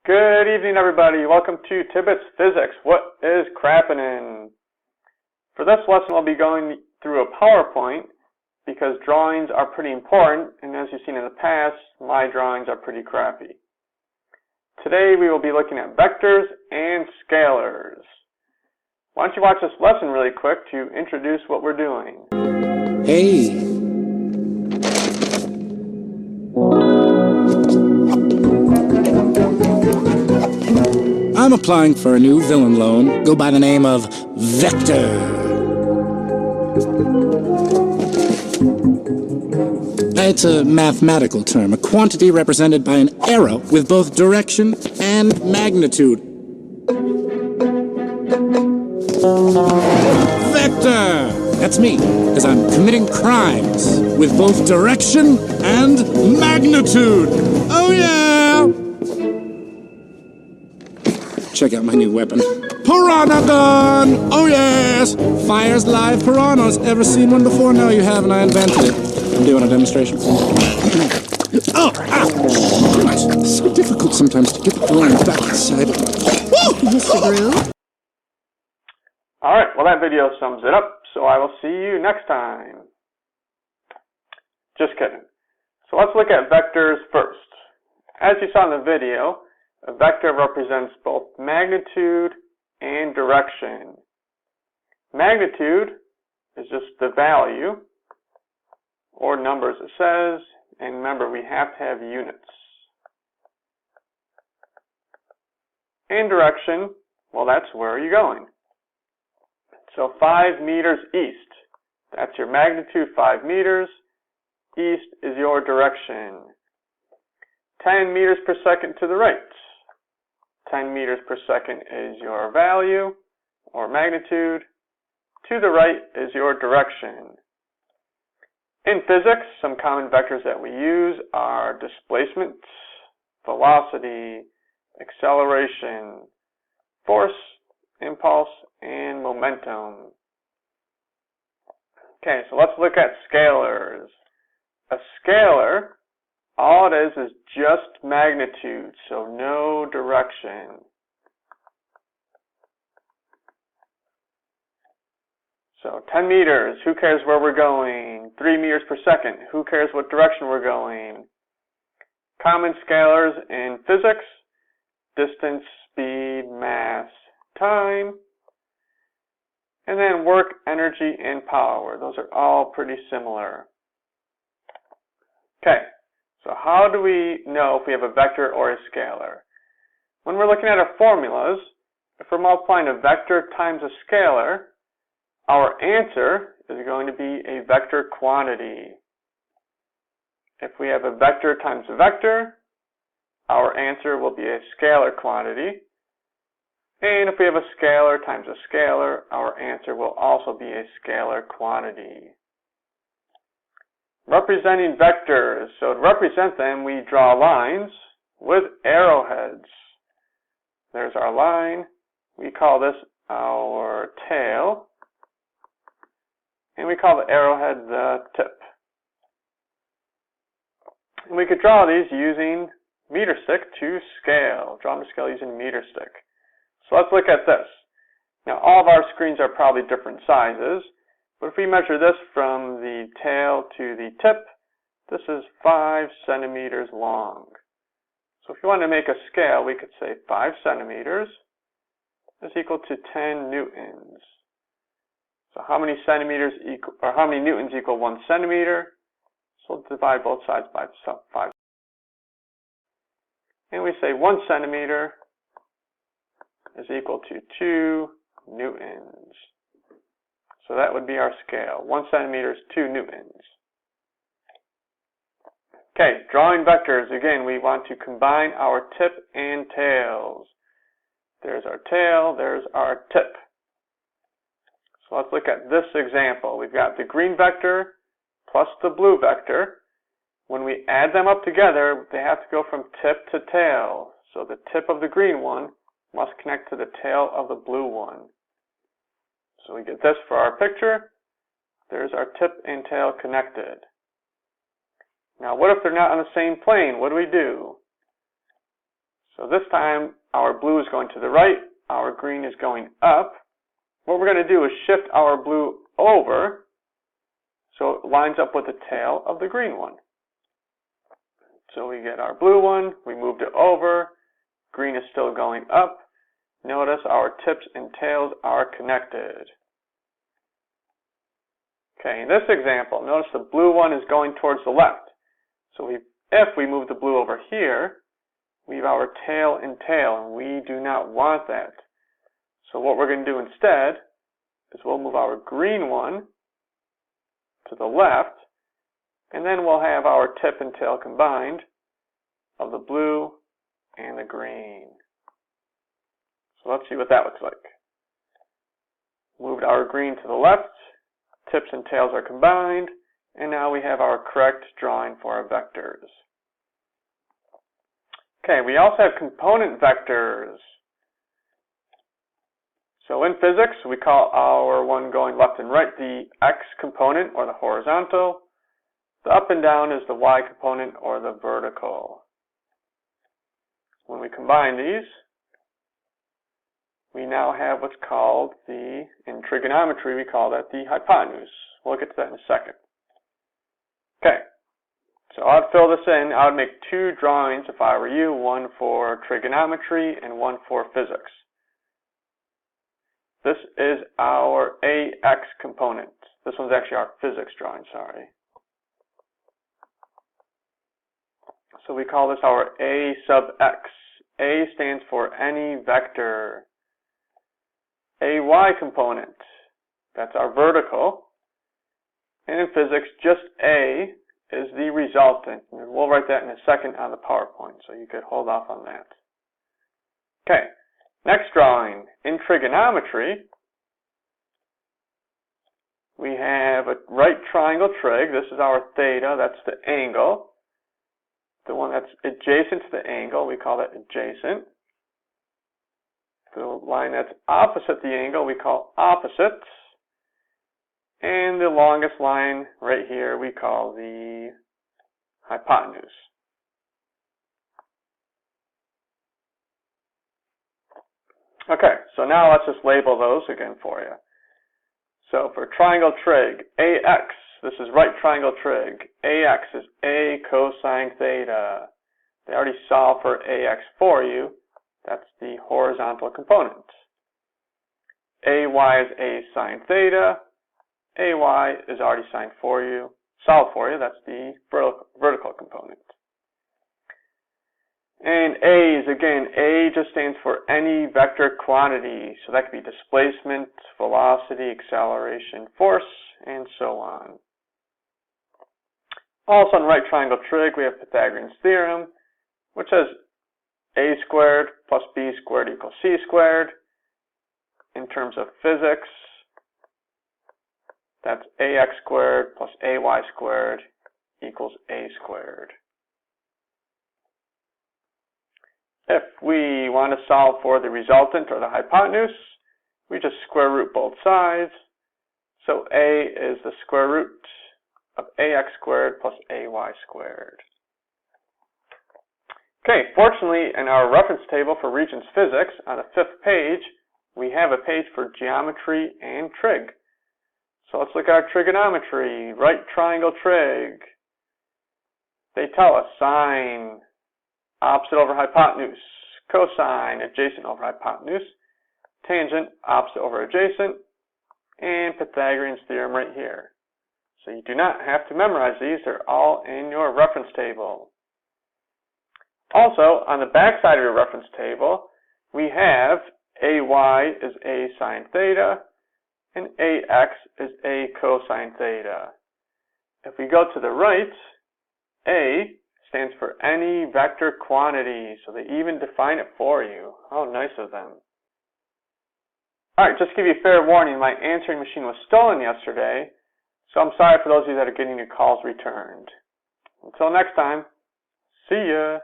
Good evening, everybody. Welcome to Tibbetts Physics. What is crappinin'? For this lesson, I'll be going through a PowerPoint because drawings are pretty important, and as you've seen in the past, my drawings are pretty crappy. Today, we will be looking at vectors and scalars. Why don't you watch this lesson really quick to introduce what we're doing. Hey. I'm applying for a new villain loan. Go by the name of Vector. It's a mathematical term, a quantity represented by an arrow with both direction and magnitude. Vector! That's me, because I'm committing crimes with both direction and magnitude. Oh yeah! Check out my new weapon. Piranha gun! Oh yes! Fires live piranhas. Ever seen one before? No, you haven't. I invented it. I'm doing a demonstration. Oh! Ow! Gosh, it's so difficult sometimes to get the line back inside. Mr. Brew? Alright, well that video sums it up, so I will see you next time. Just kidding. So let's look at vectors first. As you saw in the video, a vector represents both magnitude and direction. Magnitude is just the value, or numbers it says, and remember we have to have units. And direction, well that's where you're going. So 5 meters east, that's your magnitude, 5 meters. East is your direction. 10 meters per second to the right. 10 meters per second is your value, or magnitude. To the right is your direction. In physics, some common vectors that we use are displacement, velocity, acceleration, force, impulse, and momentum. Okay, so let's look at scalars. A scalar, all it is just magnitude, so no direction. So 10 meters, who cares where we're going? 3 meters per second, who cares what direction we're going? Common scalars in physics: distance, speed, mass, time. And then work, energy, and power. Those are all pretty similar. Okay. So how do we know if we have a vector or a scalar? When we're looking at our formulas, if we're multiplying a vector times a scalar, our answer is going to be a vector quantity. If we have a vector times a vector, our answer will be a scalar quantity. And if we have a scalar times a scalar, our answer will also be a scalar quantity. Representing vectors. So to represent them, we draw lines with arrowheads. There's our line. We call this our tail. And we call the arrowhead the tip. And we could draw these using meter stick to scale. Draw them to scale using meter stick. So let's look at this. Now all of our screens are probably different sizes. But if we measure this from the tail to the tip, this is 5 centimeters long. So if you want to make a scale, we could say 5 centimeters is equal to 10 newtons. So how many centimeters equal, or how many newtons equal 1 centimeter? So we'll divide both sides by 5. And we say 1 centimeter is equal to 2 newtons. So that would be our scale. 1 centimeter is 2 newtons. Okay, drawing vectors. Again, we want to combine our tip and tails. There's our tail, there's our tip. So let's look at this example. We've got the green vector plus the blue vector. When we add them up together, they have to go from tip to tail. So the tip of the green one must connect to the tail of the blue one. So we get this for our picture. There's our tip and tail connected. Now what if they're not on the same plane? What do we do? So this time our blue is going to the right, our green is going up. What we're going to do is shift our blue over so it lines up with the tail of the green one. So we get our blue one, we moved it over, green is still going up. Notice our tips and tails are connected. Okay, in this example, notice the blue one is going towards the left. So if we move the blue over here, we have our tail and tail, and we do not want that. So what we're going to do instead is we'll move our green one to the left, and then we'll have our tip and tail combined of the blue and the green. So let's see what that looks like. Moved our green to the left, tips and tails are combined, and now we have our correct drawing for our vectors. Okay, we also have component vectors. So in physics, we call our one going left and right the x component, or the horizontal. The up and down is the y component, or the vertical. When we combine these, we now have what's called in trigonometry, we call that the hypotenuse. We'll get to that in a second. Okay, so I'd fill this in. I would make two drawings if I were you, one for trigonometry and one for physics. This is our AX component. This one's actually our physics drawing, sorry. So we call this our A sub X. A stands for any vector. AY component, that's our vertical. And in physics, just A is the resultant. And we'll write that in a second on the PowerPoint, so you could hold off on that. Okay, next drawing. In trigonometry, we have a right triangle trig. This is our theta, that's the angle. The one that's adjacent to the angle, we call that adjacent. The line that's opposite the angle, we call opposites. And the longest line right here, we call the hypotenuse. Okay, so now let's just label those again for you. So for triangle trig, AX, this is right triangle trig. AX is A cosine theta. They already solved for AX for you. That's the horizontal component. AY is A sine theta. AY is already solved for you. That's the vertical component. And A is, again, A just stands for any vector quantity. So that could be displacement, velocity, acceleration, force, and so on. Also in right triangle trig, we have Pythagorean's theorem, which says A squared plus B squared equals C squared. In terms of physics, that's AX squared plus AY squared equals A squared. If we want to solve for the resultant or the hypotenuse, we just square root both sides. So A is the square root of AX squared plus AY squared. Okay, fortunately, in our reference table for Regents Physics, on the 5th page, we have a page for geometry and trig. So let's look at our trigonometry. Right triangle trig. They tell us sine, opposite over hypotenuse, cosine, adjacent over hypotenuse, tangent, opposite over adjacent, and Pythagorean's theorem right here. So you do not have to memorize these. They're all in your reference table. Also, on the back side of your reference table, we have AY is A sine theta, and AX is A cosine theta. If we go to the right, A stands for any vector quantity, so they even define it for you. How nice of them. Alright, just to give you a fair warning, my answering machine was stolen yesterday, so I'm sorry for those of you that are getting your calls returned. Until next time, see ya!